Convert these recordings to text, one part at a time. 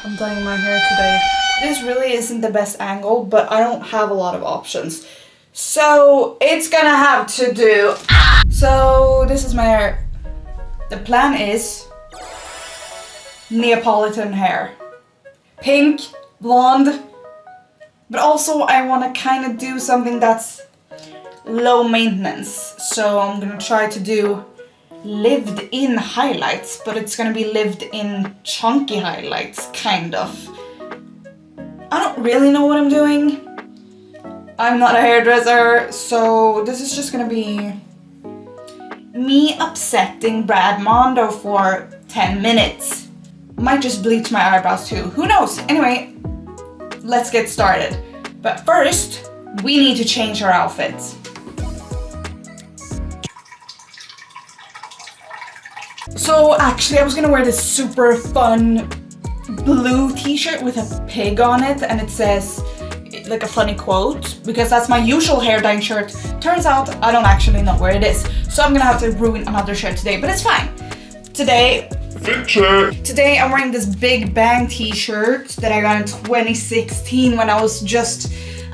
I'm dyeing my hair today. This really isn't the best angle, but I don't have a lot of options. So it's gonna have to do. So this is my hair. The plan is Neapolitan hair. Pink, blonde, but also I want to kind of do something that's low maintenance. So I'm gonna try to do lived in highlights, but it's gonna be lived in chunky highlights, kind of. I don't really know what I'm doing. I'm not a hairdresser, so this is just gonna be me upsetting Brad Mondo for 10 minutes. Might just bleach my eyebrows too, who knows? Anyway, let's get started. But first, we need to change our outfits. So actually I was gonna wear this super fun blue t-shirt with a pig on it, and it says like a funny quote, because that's my usual hair dyeing shirt. Turns out I don't actually know where it is, so I'm gonna have to ruin another shirt today, but it's fine. Today I'm wearing this Big Bang t-shirt that I got in 2016 when I was just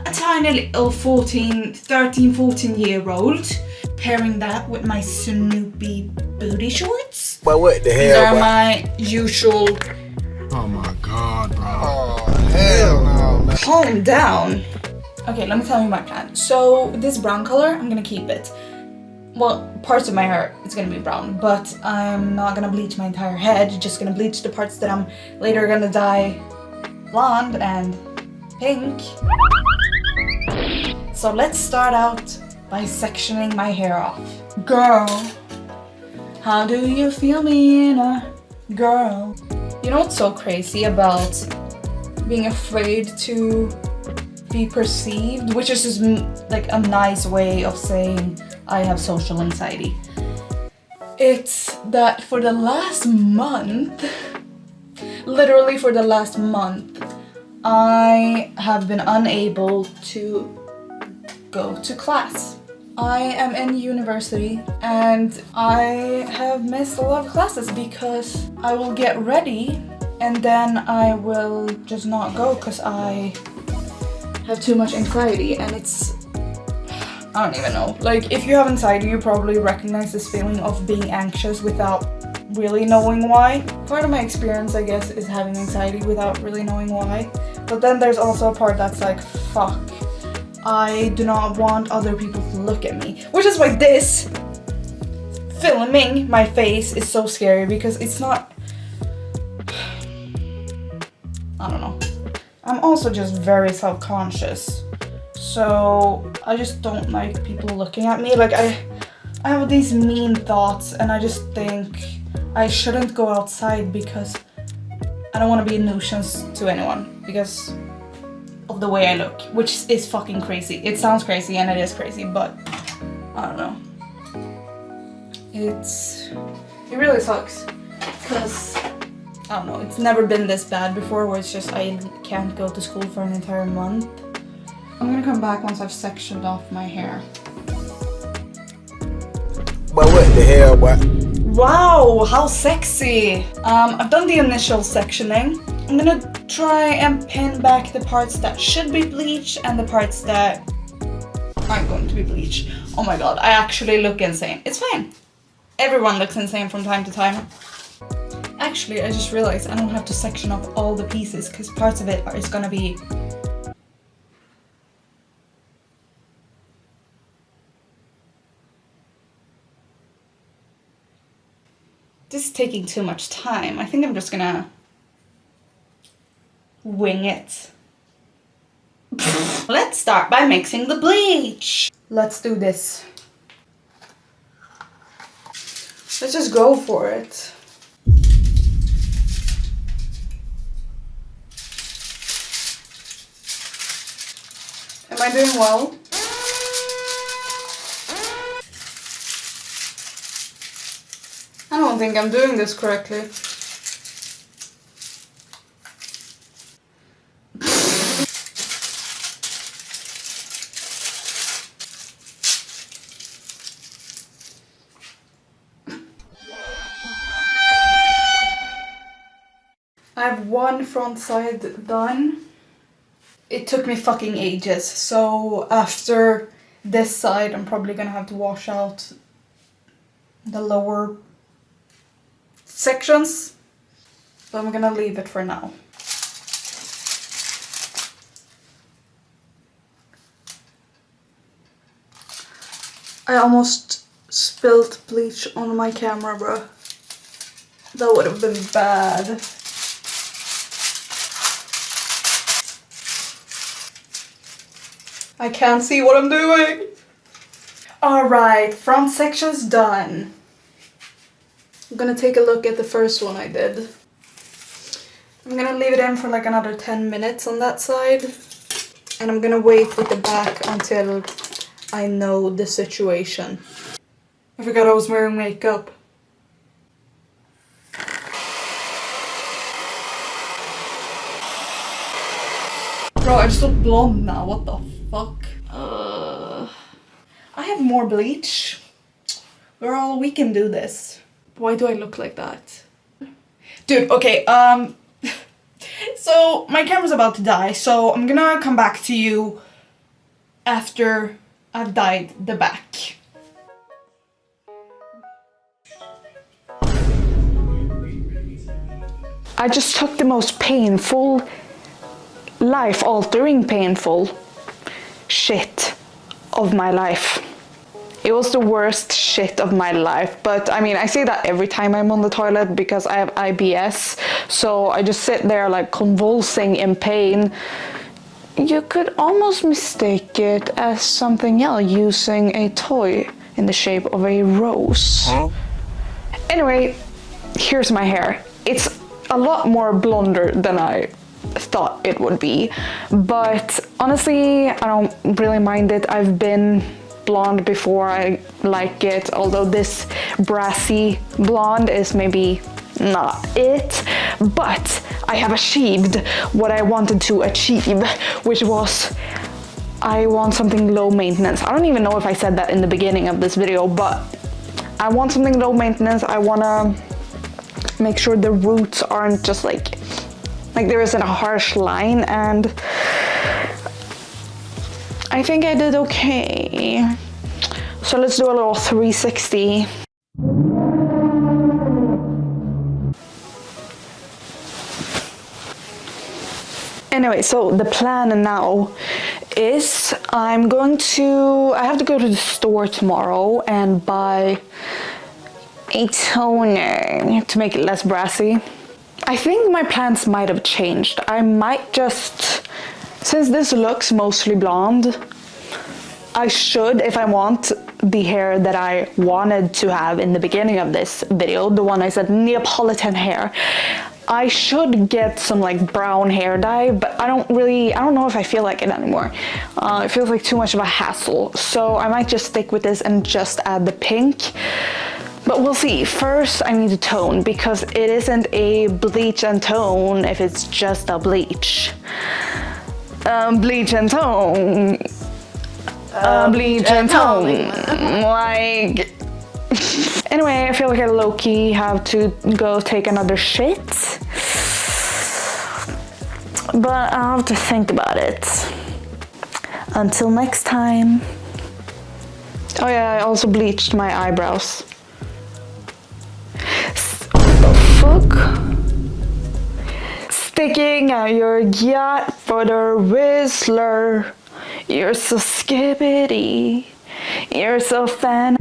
a tiny little 13-14-year-old. Pairing that with my Snoopy booty shorts. But what the hell? These are my usual. Oh my god, bro. Oh, hell no, man. Calm down. Okay, let me tell you my plan. So this brown color, I'm gonna keep it. Well, parts of my hair, it's gonna be brown, but I'm not gonna bleach my entire head, just gonna bleach the parts that I'm later gonna dye blonde and pink. So let's start out by sectioning my hair off. Girl, how do you feel being a girl? You know what's so crazy about being afraid to be perceived, which is just like a nice way of saying I have social anxiety. It's that for the last month, literally for the last month, I have been unable to go to class. I am in university and I have missed a lot of classes because I will get ready and then I will just not go because I have too much anxiety, and it's, I don't even know. Like, if you have anxiety, you probably recognize this feeling of being anxious without really knowing why. Part of my experience, I guess, is having anxiety without really knowing why. But then there's also a part that's like, fuck, I do not want other people to look at me. Which is why this filming my face is so scary, because it's not, I don't know. I'm also just very self-conscious. So I just don't like people looking at me. Like I have these mean thoughts and I just think I shouldn't go outside because I don't want to be a nuisance to anyone because of the way I look, which is fucking crazy. It sounds crazy and it is crazy, but I don't know. It really sucks because I don't know, it's never been this bad before where it's just I can't go to school for an entire month. I'm gonna come back once I've sectioned off my hair. But what the hell, boy? Wow, how sexy! I've done the initial sectioning. I'm gonna try and pin back the parts that should be bleached and the parts that aren't going to be bleached. Oh my god, I actually look insane. It's fine. Everyone looks insane from time to time. Actually, I just realized I don't have to section off all the pieces because parts of it is gonna be... This is taking too much time. I think I'm just gonna wing it. Let's start by mixing the bleach. Let's do this. Let's just go for it. Am I doing well? I don't think I'm doing this correctly. I have one front side done. It took me fucking ages. So after this side, I'm probably gonna have to wash out the lower sections. So I'm gonna leave it for now. I almost spilled bleach on my camera, bro. That would have been bad. I can't see what I'm doing. Alright, front section's done. I'm gonna take a look at the first one I did. I'm gonna leave it in for like another 10 minutes on that side. And I'm gonna wait with the back until I know the situation. I forgot I was wearing makeup. Bro, I just look blonde now, what the fuck? I have more bleach. Girl, we can do this. Why do I look like that? Dude, okay, so my camera's about to die, so I'm gonna come back to you after I've dyed the back. I just took the most painful, life-altering painful shit of my life. It was the worst shit of my life, but I mean, I say that every time I'm on the toilet because I have IBS, so I just sit there like convulsing in pain. You could almost mistake it as something else, using a toy in the shape of a rose. Huh? Anyway, here's my hair. It's a lot more blonder than I thought it would be, but honestly, I don't really mind it. I've been blonde before, I like it, although this brassy blonde is maybe not it, but I have achieved what I wanted to achieve, which was I want something low maintenance. I don't even know if I said that in the beginning of this video, but I want something low maintenance. I want to make sure the roots aren't just like there isn't a harsh line, and I think I did okay. So let's do a little 360. Anyway, so the plan now is I have to go to the store tomorrow and buy a toner to make it less brassy. I think my plans might have changed. I might just, since this looks mostly blonde, I should, if I want the hair that I wanted to have in the beginning of this video, the one I said Neapolitan hair, I should get some like brown hair dye, but I don't know if I feel like it anymore. It feels like too much of a hassle, so I might just stick with this and just add the pink. But we'll see. First, I need to tone, because it isn't a bleach and tone if it's just a bleach. Bleach and tone. Bleach and tone. Like... Anyway, I feel like I low-key have to go take another shit. But I'll have to think about it. Until next time. Oh yeah, I also bleached my eyebrows. What the fuck? Sticking out your yacht for the Whistler. You're so skibbity. You're so fan.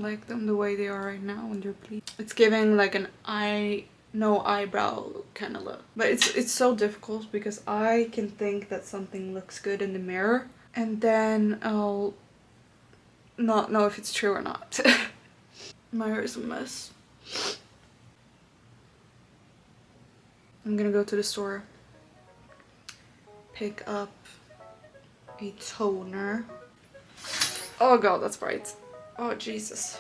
like them the way they are right now when they're pleated. It's giving like an no eyebrow kind of look. But it's so difficult because I can think that something looks good in the mirror and then I'll not know if it's true or not. My hair is a mess. I'm gonna go to the store, pick up a toner. Oh god, that's bright. Oh Jesus.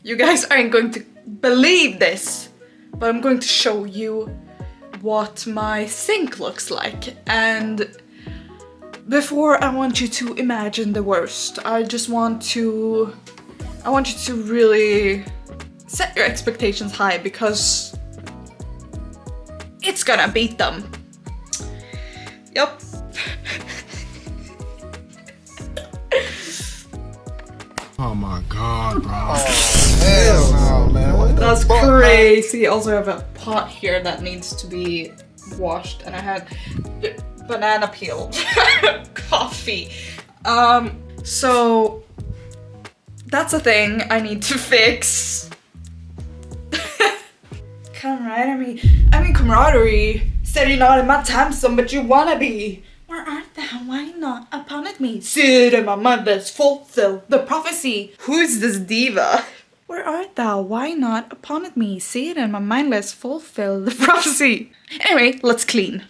You guys aren't going to believe this, but I'm going to show you what my sink looks like. And before, I want you to imagine the worst. I want you to really set your expectations high because it's gonna beat them. Yup. Oh my god, bro. Hell no, man. What the That's fuck, crazy. Also, I have a pot here that needs to be washed, and I had banana peel coffee. So that's a thing I need to fix. Come right at me. I mean, camaraderie. Said you're not in my time zone, but you wanna be. Where art thou? Why not upon it me? Sit in my mother's fulfill the prophecy. Who's this diva? Where art thou? Why not upon it me? Sit in my mindless fulfill the prophecy. Anyway, let's clean.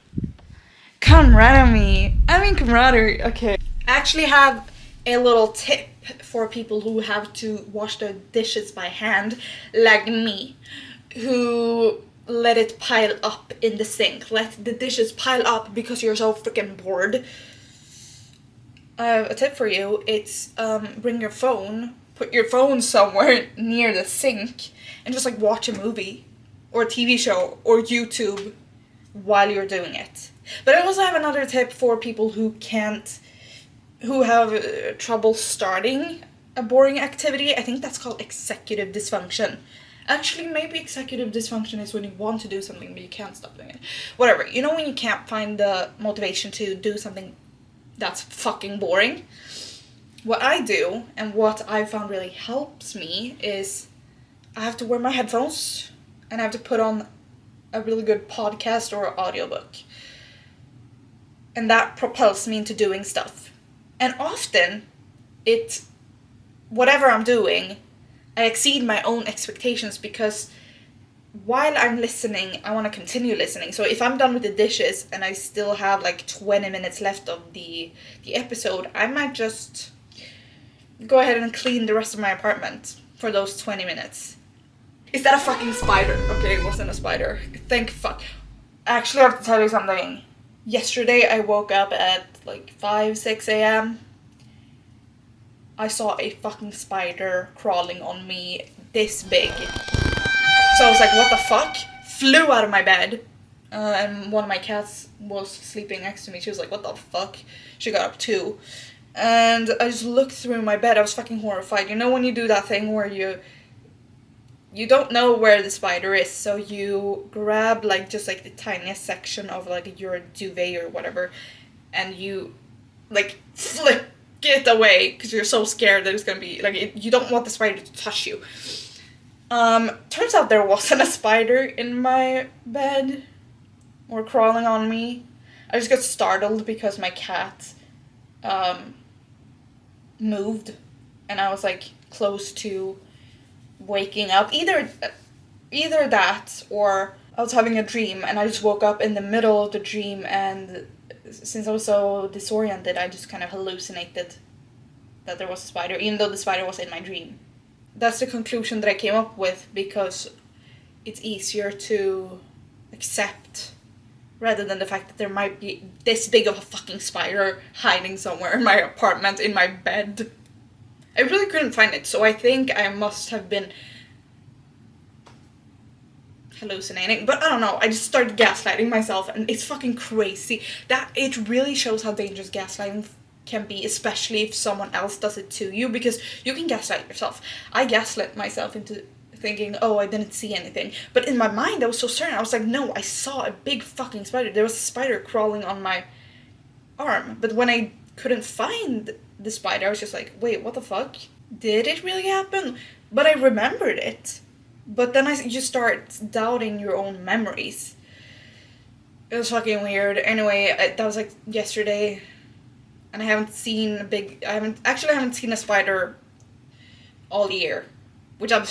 Come right at me. I mean, camaraderie. Okay. I actually have a little tip for people who have to wash their dishes by hand, like me, who let it pile up in the sink. Let the dishes pile up because you're so freaking bored. A tip for you, it's bring your phone, put your phone somewhere near the sink and just like watch a movie or a TV show or YouTube while you're doing it. But I also have another tip for people who have trouble starting a boring activity. I think that's called executive dysfunction. Actually, maybe executive dysfunction is when you want to do something but you can't stop doing it. Whatever. You know when you can't find the motivation to do something that's fucking boring? What I do, and what I found really helps me, is I have to wear my headphones and I have to put on a really good podcast or audiobook. And that propels me into doing stuff. And often, whatever I'm doing, I exceed my own expectations because while I'm listening, I want to continue listening. So if I'm done with the dishes and I still have like 20 minutes left of the episode, I might just go ahead and clean the rest of my apartment for those 20 minutes. Is that a fucking spider? Okay, it wasn't a spider. Thank fuck. Actually, I have to tell you something. Yesterday, I woke up at like 5, 6 a.m. I saw a fucking spider crawling on me this big. So I was like, what the fuck? Flew out of my bed. And one of my cats was sleeping next to me. She was like, what the fuck? She got up too. And I just looked through my bed. I was fucking horrified. You know when you do that thing where you don't know where the spider is, so you grab like just like the tiniest section of like your duvet or whatever, and you like flip it away because you're so scared that it's gonna be like you don't want the spider to touch you. Turns out there wasn't a spider in my bed or crawling on me. I just got startled because my cat moved and I was like close to waking up. Either that or I was having a dream and I just woke up in the middle of the dream, and since I was so disoriented I just kind of hallucinated that there was a spider, even though the spider was in my dream. That's the conclusion that I came up with because it's easier to accept rather than the fact that there might be this big of a fucking spider hiding somewhere in my apartment, in my bed. I really couldn't find it, so I think I must have been hallucinating, but I don't know, I just started gaslighting myself, and it's fucking crazy. That it really shows how dangerous gaslighting can be, especially if someone else does it to you, because you can gaslight yourself. I gaslit myself into thinking, oh, I didn't see anything. But in my mind, I was so certain. I was like, no, I saw a big fucking spider. There was a spider crawling on my arm. But when I couldn't find the spider, I was just like, wait, what the fuck? Did it really happen? But I remembered it. But then you start doubting your own memories. It was fucking weird. Anyway, that was like yesterday. And I haven't seen I haven't seen a spider all year. Which I'm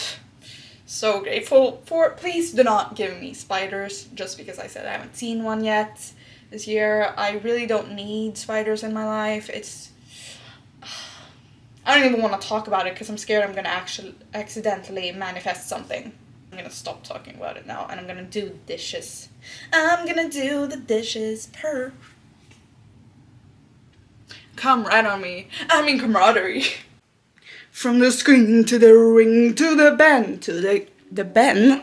so grateful for. Please do not give me spiders just because I said I haven't seen one yet this year. I really don't need spiders in my life. I don't even want to talk about it because I'm scared I'm going to actually accidentally manifest something. I'm going to stop talking about it now and I'm going to do dishes. I'm going to do the dishes Come right on me. I mean camaraderie. From the screen to the ring to the bend to the bend.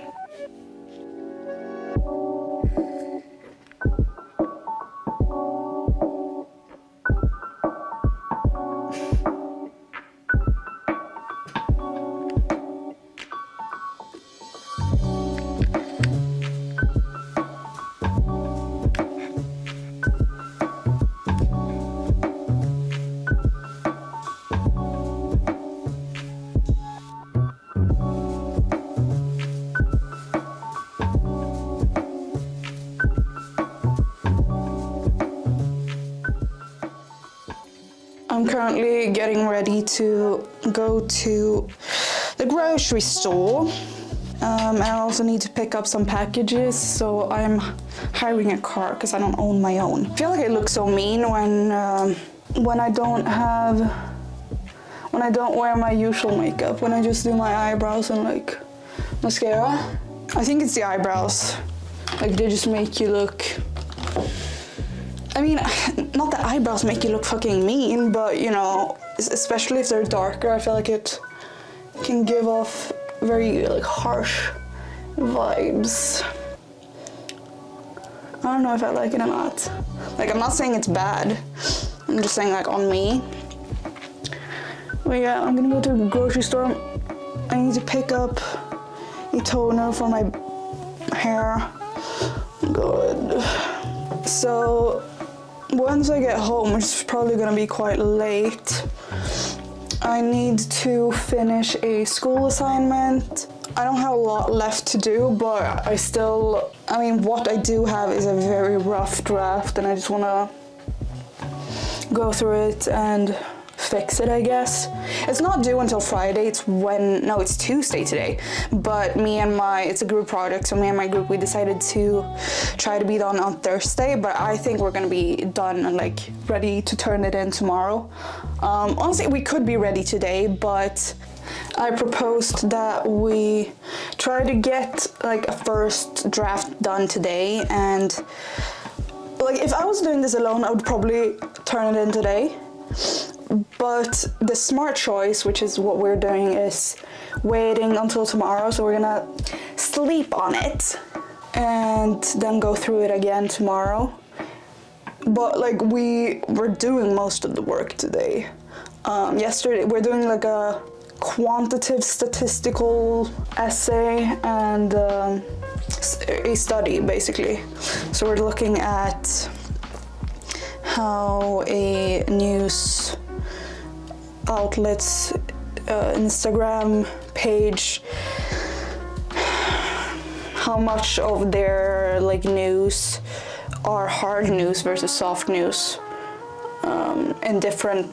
I'm currently getting ready to go to the grocery store. And I also need to pick up some packages, so I'm hiring a car because I don't own my own. I feel like I look so mean when I don't wear my usual makeup, when I just do my eyebrows and like mascara. I think it's the eyebrows. Like they just make you look, I mean, not that eyebrows make you look fucking mean, but you know, especially if they're darker, I feel like it can give off very like harsh vibes. I don't know if I like it or not. Like, I'm not saying it's bad. I'm just saying like on me. But yeah, I'm gonna go to the grocery store. I need to pick up a toner for my hair. Good. So once I get home, which is probably gonna be quite late, I need to finish a school assignment. I don't have a lot left to do, but I mean, what I do have is a very rough draft, and I just wanna go through it and fix it, I guess. It's not due until Friday, it's Tuesday today, but it's a group project, so me and my group, we decided to try to be done on Thursday, but I think we're gonna be done and like ready to turn it in tomorrow. Honestly, we could be ready today, but I proposed that we try to get like a first draft done today, and like if I was doing this alone, I would probably turn it in today. But the smart choice, which is what we're doing, is waiting until tomorrow. So we're gonna sleep on it and then go through it again tomorrow. But like we were doing most of the work today. Yesterday we're doing like a quantitative statistical essay and a study basically. So we're looking at how a news outlet's Instagram page, how much of their like news are hard news versus soft news in different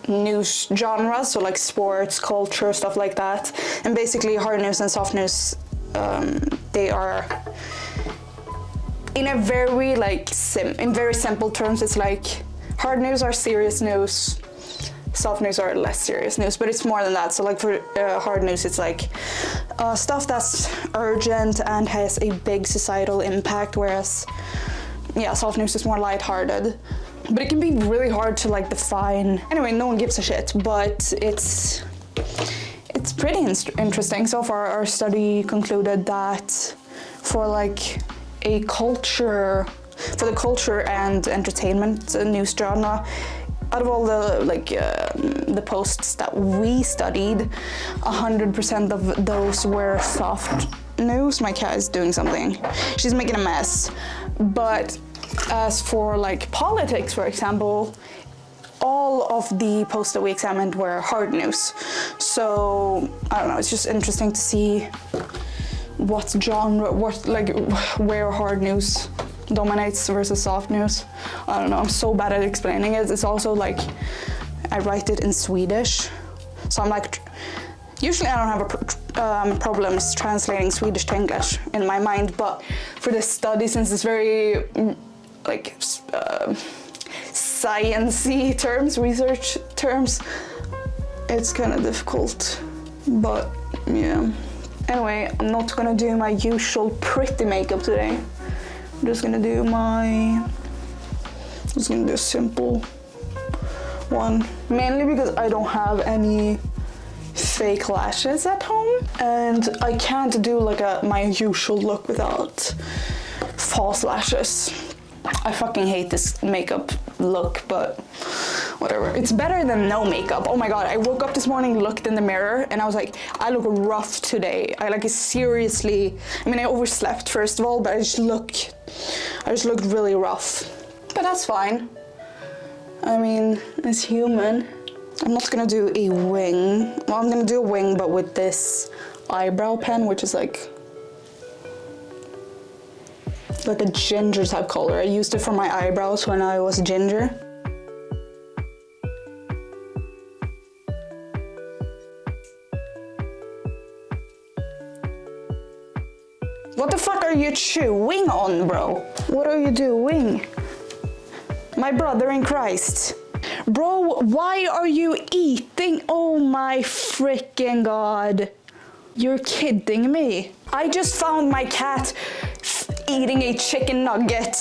news genres, so like sports, culture, stuff like that. And basically hard news and soft news, they are in a very like in very simple terms, it's like hard news are serious news, soft news are less serious news, but it's more than that. So like for hard news, it's like stuff that's urgent and has a big societal impact, whereas soft news is more lighthearted. But it can be really hard to like define. Anyway, no one gives a shit, but it's pretty interesting. So far our study concluded that for like for the culture and entertainment news genre, out of all the the posts that we studied, 100% of those were soft news. My cat is doing something. She's making a mess. But as for like politics, for example, all of the posts that we examined were hard news. So I don't know, it's just interesting to see what genre, where hard news dominates versus soft news. I don't know, I'm so bad at explaining it. It's also like, I write it in Swedish. So I'm like, usually I don't have problems translating Swedish to English in my mind, but for this study, since it's very like sciencey terms, research terms, it's kind of difficult, but yeah. Anyway, I'm not gonna do my usual pretty makeup today. I'm just gonna do a simple one, mainly because I don't have any fake lashes at home, and I can't do like my usual look without false lashes. I fucking hate this makeup look, but whatever. It's better than no makeup. Oh my god, I woke up this morning, looked in the mirror, and I was like, I look rough today. I like seriously, I mean, I overslept first of all, but I just looked really rough. But that's fine. I mean, it's human. I'm not gonna do a wing. Well, I'm gonna do a wing, but with this eyebrow pen, which is like a ginger type color. I used it for my eyebrows when I was ginger. What the fuck are you chewing on, bro? What are you doing? My brother in Christ. Bro, why are you eating? Oh my freaking god. You're kidding me. I just found my cat eating a chicken nugget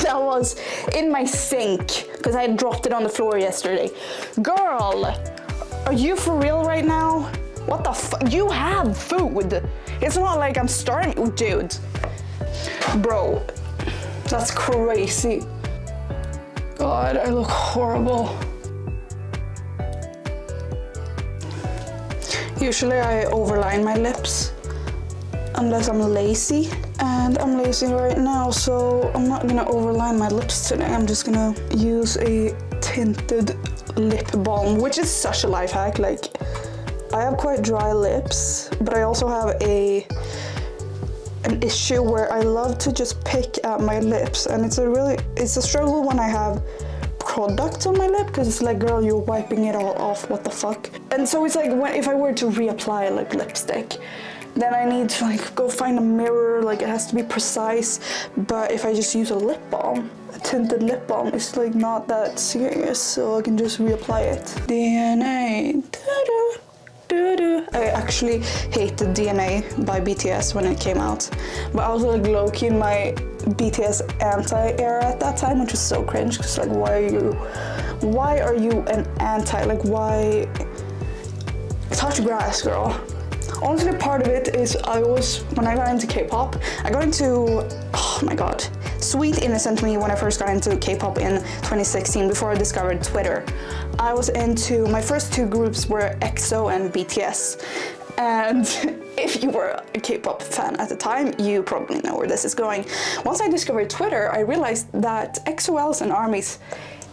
that was in my sink because I dropped it on the floor yesterday. Girl, are you for real right now? What the fuck? You have food. It's not like I'm starving, dude. Bro, that's crazy. God, I look horrible. Usually I overline my lips unless I'm lazy, and I'm lazy right now, so I'm not gonna overline my lips today. I'm just gonna use a tinted lip balm, which is such a life hack. Like, I have quite dry lips, but I also have an issue where I love to just pick at my lips, and it's a struggle when I have product on my lip, because it's like, girl, you're wiping it all off, what the fuck? And so it's like, if I were to reapply like lipstick, then I need to like go find a mirror, like it has to be precise. But if I just use a lip balm, a tinted lip balm, it's like not that serious, so I can just reapply it. DNA. I actually hated DNA by BTS when it came out, but I was like low-key in my BTS anti-era at that time, which was so cringe, because like, why are you an anti? Like, why? Touch grass, girl. Honestly, part of it is when I got into K-pop, I got into, oh my god, sweet innocent me when I first got into K-pop in 2016, before I discovered Twitter. I was into, my first two groups were EXO and BTS. And if you were a K-pop fan at the time, you probably know where this is going. Once I discovered Twitter, I realized that EXO-Ls and ARMYs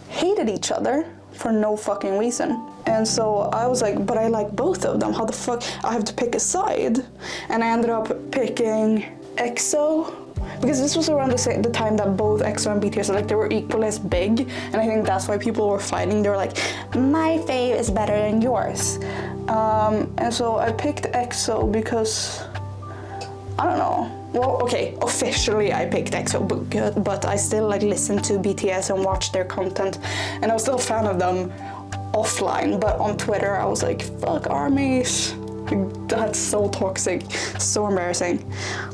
hated each other for no fucking reason. And so I was like, but I like both of them. How the fuck? I have to pick a side. And I ended up picking EXO, because this was around the time that both EXO and BTS, like, they were equally as big. And I think that's why people were fighting. They were like, my fave is better than yours. And so I picked EXO because, I don't know. Well, okay, officially I picked EXO, but I still like listened to BTS and watched their content, and I was still a fan of them offline. But on Twitter, I was like, fuck ARMYs. That's so toxic, so embarrassing.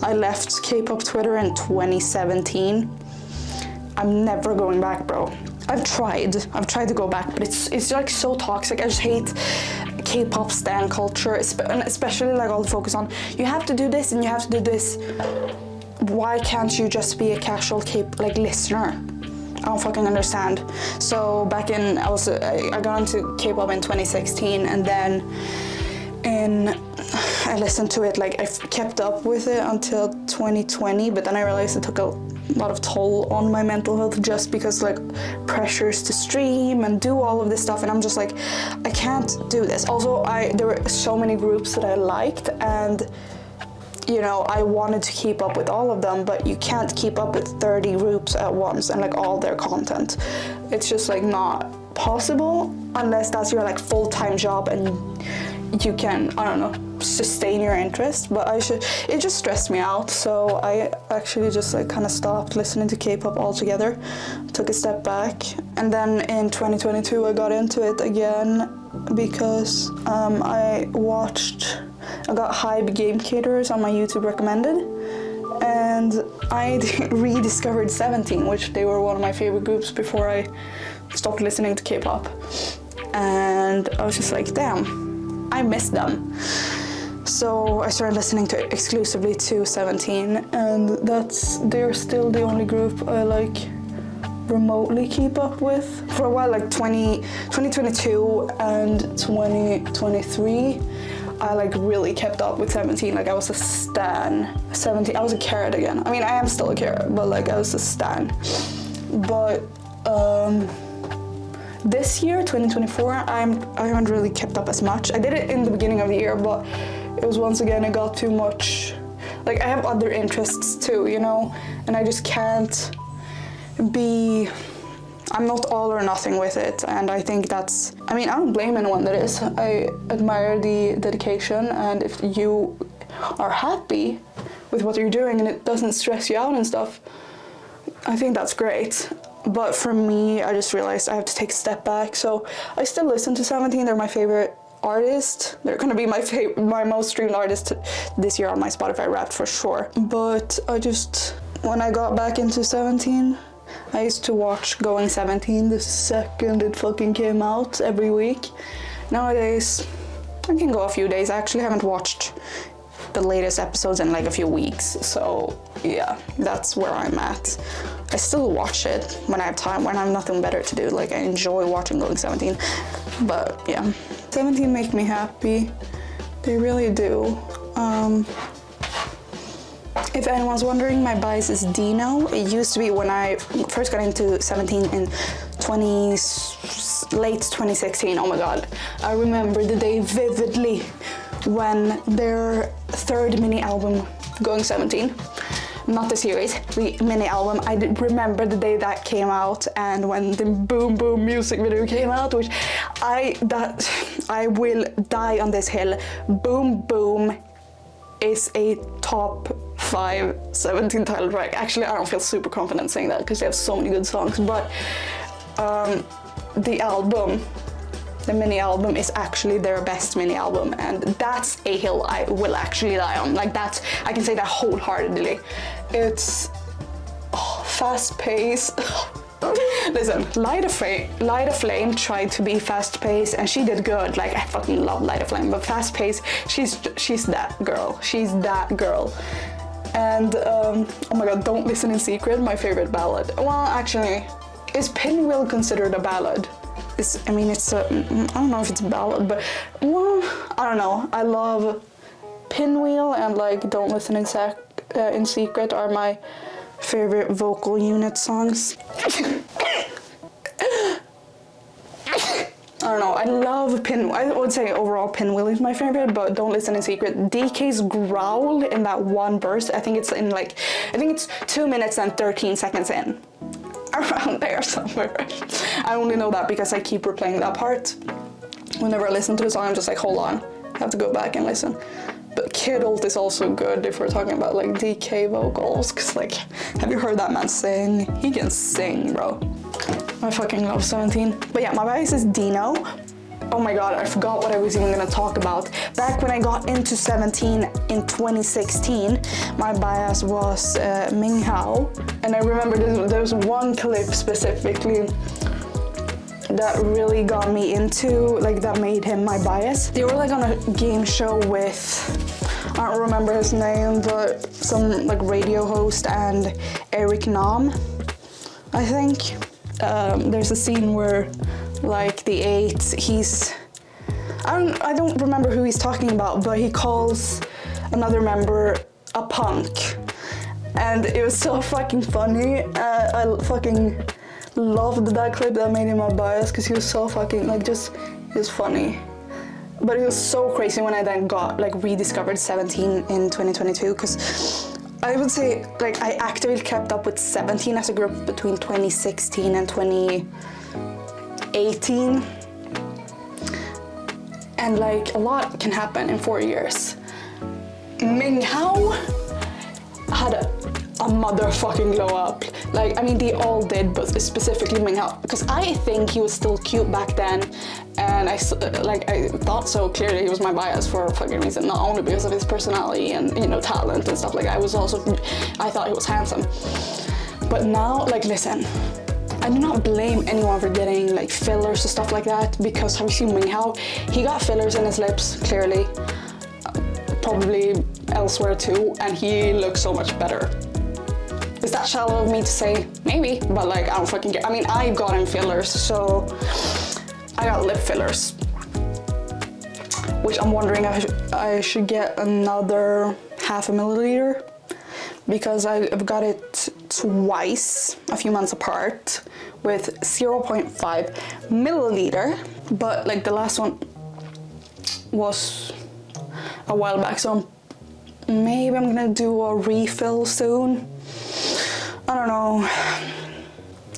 I left K-pop Twitter in 2017. I'm never going back, bro. I've tried to go back, but it's like so toxic. I just hate K-pop stan culture, especially like all the focus on, you have to do this and you have to do this. Why can't you just be a casual K-pop like listener? I don't fucking understand. So back in, I got into K-pop in 2016, and then I listened to it, like I kept up with it until 2020, but then I realized it took a lot of toll on my mental health just because like pressures to stream and do all of this stuff, and I'm just like, I can't do this. Also, there were so many groups that I liked, and you know, I wanted to keep up with all of them, but you can't keep up with 30 groups at once and like all their content. It's just like not possible unless that's your like full-time job and you can, I don't know, sustain your interest. But it just stressed me out, so I actually just like kind of stopped listening to K-pop altogether, took a step back, and then in 2022 I got into it again because I got Hype Game Caterers on my YouTube recommended, and I rediscovered 17, which they were one of my favorite groups before I stopped listening to K-pop, and I was just like, damn, I miss them. So I started listening to exclusively to 17, and they're still the only group I like remotely keep up with. For a while, like 2022 and 2023, I like really kept up with 17. Like I was a stan. 17, I was a carrot again. I mean, I am still a carrot, but like I was a stan. But this year, 2024, I haven't really kept up as much. I did it in the beginning of the year, but it was once again, it got too much. Like I have other interests too, you know, and I just can't I'm not all or nothing with it, and I think I don't blame anyone that is. I admire the dedication, and if you are happy with what you're doing and it doesn't stress you out and stuff, I think that's great. But for me, I just realized I have to take a step back, so I still listen to 17. They're my favorite artist. They're gonna be my most streamed artist this year on my Spotify Wrapped for sure. But when I got back into 17, I used to watch Going 17 the second it fucking came out every week. Nowadays, I can go a few days. I actually haven't watched the latest episodes in like a few weeks. So yeah, that's where I'm at. I still watch it when I have time, when I have nothing better to do. Like I enjoy watching Going 17. But yeah, 17 make me happy. They really do. If anyone's wondering, my bias is Dino. It used to be when I first got into 17 in late 2016. Oh my god, I remember the day vividly when their third mini album, Going 17, not the series, the mini album, I remember the day that came out, and when the Boom Boom music video came out, which I will die on this hill. Boom Boom is a top 5 17 title track. Actually, I don't feel super confident saying that because they have so many good songs, but the mini album is actually their best mini album, and that's a hill I will actually die on. Like that, I can say that wholeheartedly. It's fast paced. Listen, Light of Flame tried to be fast paced and she did good. Like I fucking love Light of Flame, but fast paced, she's that girl. She's that girl. And oh my god, Don't Listen in Secret, my favorite ballad. Well, actually, is Pinwheel considered a ballad? I don't know if it's a ballad, but well, I don't know. I love Pinwheel and like Don't Listen in Secret are my favorite vocal unit songs. I don't know, I love I would say overall Pinwheel is my favorite, but Don't Listen in Secret. DK's growl in that one verse, I think it's 2 minutes and 13 seconds in. Around there somewhere. I only know that because I keep replaying that part. Whenever I listen to the song, I'm just like, hold on, I have to go back and listen. But Kid Ult is also good if we're talking about like DK vocals, cause like, have you heard that man sing? He can sing, bro. I fucking love 17. But yeah, my bias is Dino. Oh my god, I forgot what I was even gonna talk about. Back when I got into 17 in 2016, my bias was Ming Hao. And I remember there was one clip specifically that really got me into, like that made him my bias. They were like on a game show with, I don't remember his name, but some like radio host and Eric Nam, I think. there's a scene where like the 8, I don't remember who he's talking about, but he calls another member a punk, and it was so fucking funny. I fucking loved that clip. That made him my bias because he was so fucking like he was funny. But it was so crazy when I then got like rediscovered 17 in 2022, because I would say like I actively kept up with 17 as a group between 2016 and 2018. And like a lot can happen in 4 years. Minghao had a motherfucking glow up. Like, I mean, they all did, but specifically Minghao, because I think he was still cute back then, and I thought so clearly. He was my bias for a fucking reason, not only because of his personality and, you know, talent and stuff. Like, I thought he was handsome. But now, like, listen, I do not blame anyone for getting like fillers and stuff like that, because have you seen Minghao? He got fillers in his lips, clearly, probably elsewhere too, and he looks so much better. Is that shallow of me to say? Maybe, but like I don't fucking get. I mean, I got him fillers, so I got lip fillers, which I'm wondering I should get another 0.5 milliliter, because I've got it twice, a few months apart, with 0.5 milliliter, but like the last one was a while back, so maybe I'm gonna do a refill soon. I don't know,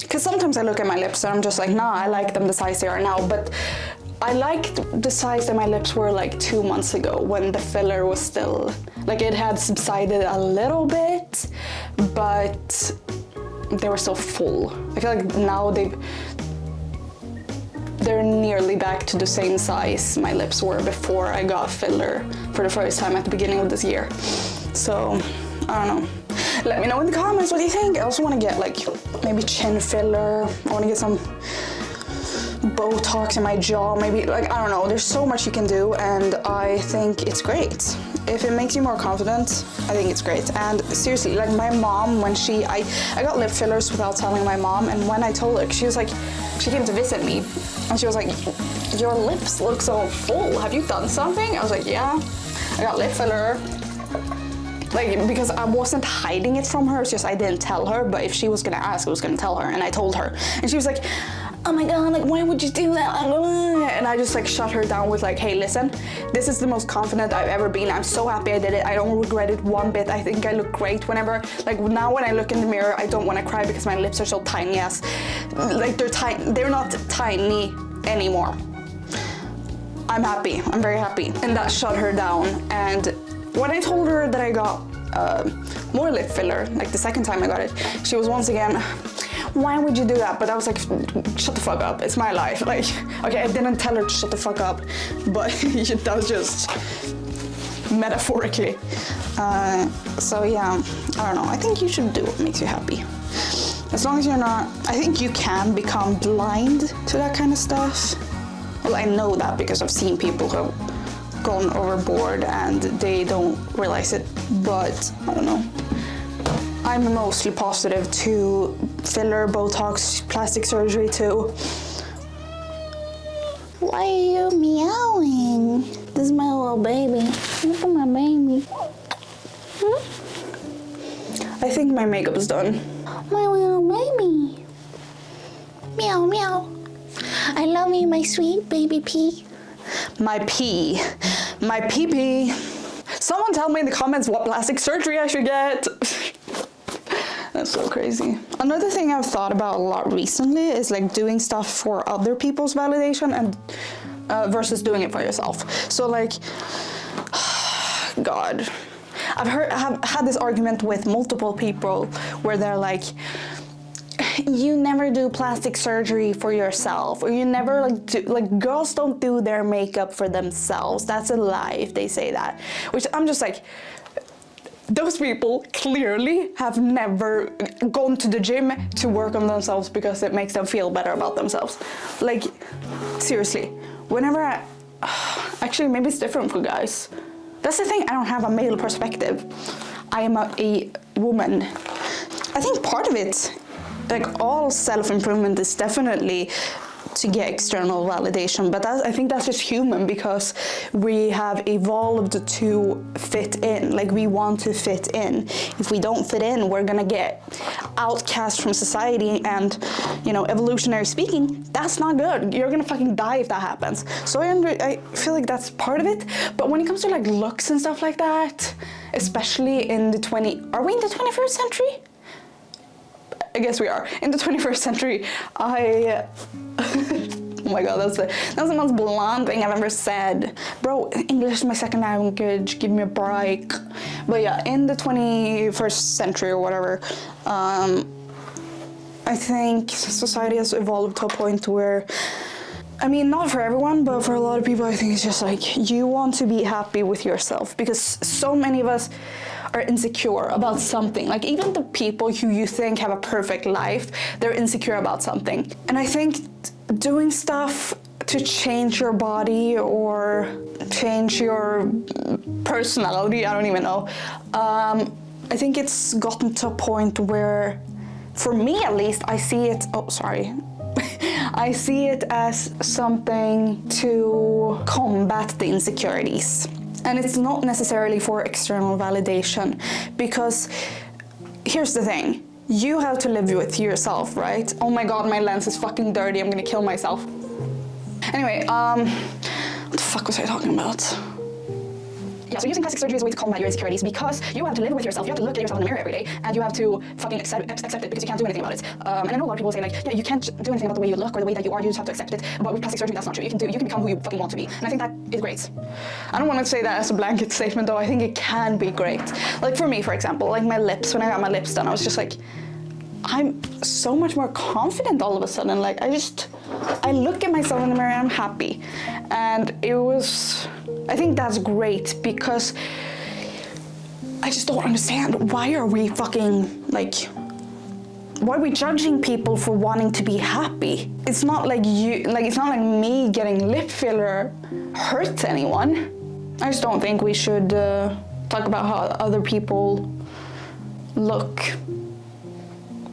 because sometimes I look at my lips and I'm just like, nah, I like them the size they are now, but I liked the size that my lips were like 2 months ago, when the filler was still, like, it had subsided a little bit, but they were still full. I feel like now they're nearly back to the same size my lips were before I got filler for the first time at the beginning of this year. So, I don't know. Let me know in the comments what you think. I also want to get like maybe chin filler. I want to get some Botox in my jaw, maybe, like, I don't know. There's so much you can do, and I think it's great. If it makes you more confident, I think it's great. And seriously, like my mom, when I got lip fillers without telling my mom, and when I told her, she was like, she came to visit me, and she was like, your lips look so full. Have you done something? I was like, yeah, I got lip filler. Like, because I wasn't hiding it from her, it's just I didn't tell her, but if she was gonna ask, I was gonna tell her, and I told her. And she was like, oh my god, like, why would you do that? And I just like shut her down with like, hey, listen, this is the most confident I've ever been. I'm so happy I did it. I don't regret it one bit. I think I look great whenever, like now when I look in the mirror, I don't want to cry because my lips are so tiny as, like they're not tiny anymore. I'm happy, I'm very happy. And that shut her down. And when I told her that I got more lip filler, like the second time I got it, she was once again, why would you do that? But I was like, shut the fuck up, it's my life. Like, okay, I didn't tell her to shut the fuck up, but that was just metaphorically. So yeah, I don't know, I think you should do what makes you happy. As long as you're not, I think you can become blind to that kind of stuff. Well, I know that because I've seen people who have gone overboard and they don't realize it, but I don't know. I'm mostly positive to filler, Botox, plastic surgery too. Why are you meowing? This is my little baby. Look at my baby. I think my makeup is done. My little baby. Meow, meow. I love you, my sweet baby pea. My pee. My pee-pee. Someone tell me in the comments what plastic surgery I should get. That's so crazy. Another thing I've thought about a lot recently is like doing stuff for other people's validation and versus doing it for yourself. So like, God, I've had this argument with multiple people where they're like, you never do plastic surgery for yourself, or you never like girls don't do their makeup for themselves. That's a lie if they say that. Which I'm just like, those people clearly have never gone to the gym to work on themselves because it makes them feel better about themselves. Like, seriously, whenever actually maybe it's different for guys. That's the thing, I don't have a male perspective. I am a woman. I think part of it like all self-improvement is definitely to get external validation, but I think that's just human because we have evolved to fit in. Like, we want to fit in. If we don't fit in, we're gonna get outcast from society, and you know, evolutionary speaking, that's not good. You're gonna fucking die if that happens. So I feel like that's part of it. But when it comes to like looks and stuff like that, especially in the are we in the 21st century? I guess we are. In the 21st century, oh my god, that's the most blunt thing I've ever said. Bro, English is my second language, give me a break. But yeah, in the 21st century or whatever, I think society has evolved to a point where, I mean, not for everyone, but for a lot of people, I think it's just like, you want to be happy with yourself, because so many of us are insecure about something. Like, even the people who you think have a perfect life, they're insecure about something. And I think doing stuff to change your body or change your personality, I don't even know, I think it's gotten to a point where, for me at least, I see it, I see it as something to combat the insecurities. And it's not necessarily for external validation, because here's the thing. You have to live with yourself, right? Oh my god, my lens is fucking dirty. I'm gonna kill myself. Anyway, what the fuck was I talking about? Yeah, so using plastic surgery is a way to combat your insecurities, because you have to live with yourself. You have to look at yourself in the mirror every day, and you have to fucking accept it, because you can't do anything about it. And I know a lot of people say like, yeah, you can't do anything about the way you look or the way that you are. You just have to accept it. But with plastic surgery, that's not true. You can become who you fucking want to be, and I think that is great. I don't want to say that as a blanket statement, though. I think it can be great. Like for me, for example, like my lips. When I got my lips done, I was just like, I'm so much more confident all of a sudden. Like, I look at myself in the mirror and I'm happy. And I think that's great, because I just don't understand, why are we fucking, like, why are we judging people for wanting to be happy? It's not like it's not like me getting lip filler hurts anyone. I just don't think we should talk about how other people look.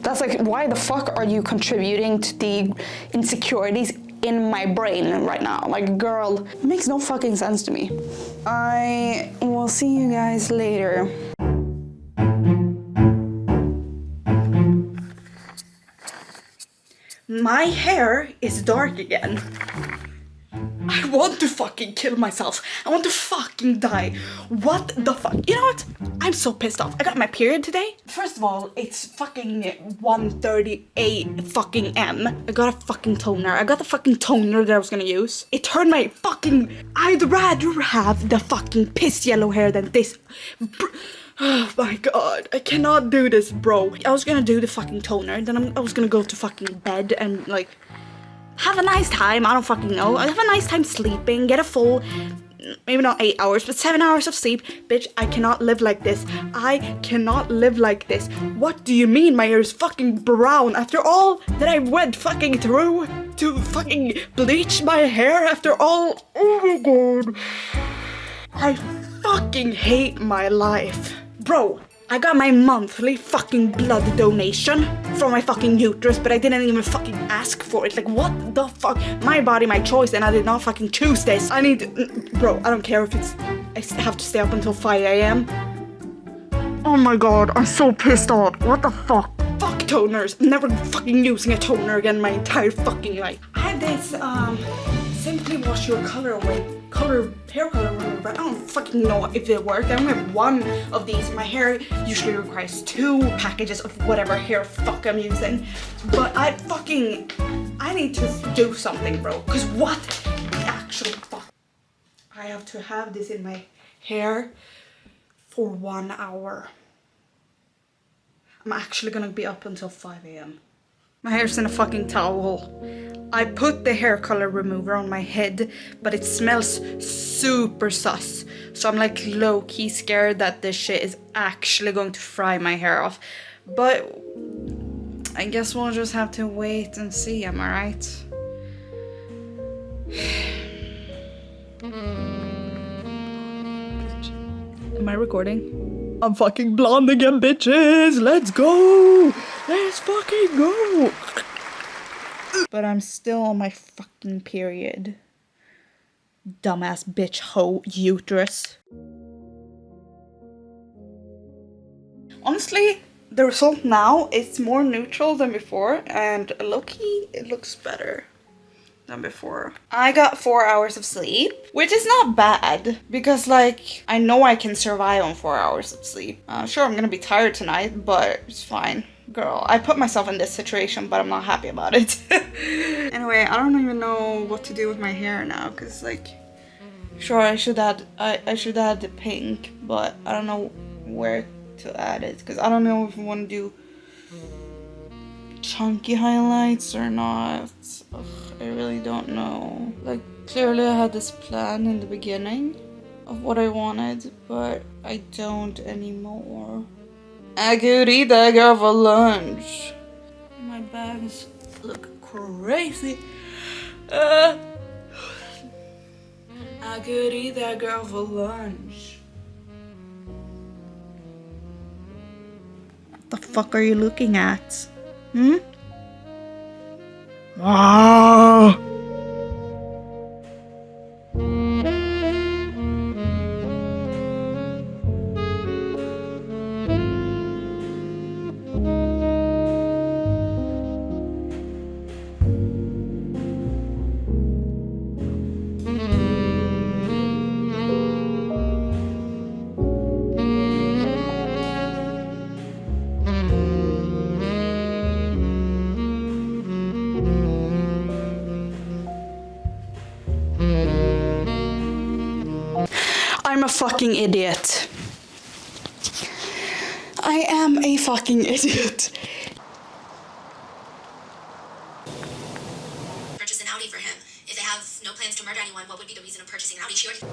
That's like, why the fuck are you contributing to the insecurities in my brain right now? Like, girl, it makes no fucking sense to me. I will see you guys later. My hair is dark again. I want to fucking kill myself. I want to fucking die. What the fuck? You know what? I'm so pissed off. I got my period today. First of all, it's fucking 1:38 fucking M. I got a fucking toner. I got the fucking toner that I was gonna use. It turned my fucking... I'd rather have the fucking piss yellow hair than this. Oh my god, I cannot do this, bro. I was gonna do the fucking toner, then I was gonna go to fucking bed and like have a nice time. I don't fucking know. Have a nice time sleeping, get a full, maybe not 8 hours, but 7 hours of sleep. Bitch, I cannot live like this. I cannot live like this. What do you mean my hair is fucking brown after all that I went fucking through to fucking bleach my hair after all? Oh my god. I fucking hate my life. Bro, I got my monthly fucking blood donation from my fucking uterus, but I didn't even fucking ask for it. Like, what the fuck? My body, my choice, and I did not fucking choose this. Bro, I don't care if I have to stay up until 5 a.m. Oh my god, I'm so pissed off. What the fuck? Fuck toners. I'm never fucking using a toner again my entire fucking life. I had this, Simply Wash Your Color Away. Hair color remover. I don't fucking know if it worked. I only have one of these. My hair usually requires 2 packages of whatever hair fuck I'm using. But I need to do something, bro. Cause what the actual fuck? I have to have this in my hair for 1 hour. I'm actually gonna be up until 5 a.m. My hair's in a fucking towel. I put the hair color remover on my head, but it smells super sus. So I'm like low-key scared that this shit is actually going to fry my hair off. But I guess we'll just have to wait and see, am I right? Am I recording? I'm fucking blonde again, bitches. Let's go. Let's fucking go. But I'm still on my fucking period. Dumbass bitch hoe uterus. Honestly, the result now is more neutral than before, and low-key, it looks better than before. I got 4 hours of sleep, which is not bad because like I know I can survive on 4 hours of sleep. Sure, I'm gonna be tired tonight, but it's fine. Girl, I put myself in this situation, but I'm not happy about it. Anyway, I don't even know what to do with my hair now, cause like, sure I should add the pink, but I don't know where to add it, cause I don't know if I want to do chunky highlights or not. Ugh, I really don't know. Like, clearly I had this plan in the beginning of what I wanted, but I don't anymore. I could eat that girl for lunch. My bags look crazy. I could eat that girl for lunch. What the fuck are you looking at? Hmm? Ah! I'm a fucking idiot. I am a fucking idiot. Purchase an Audi for him. If they have no plans to murder anyone, what would be the reason of purchasing an Audi? She already...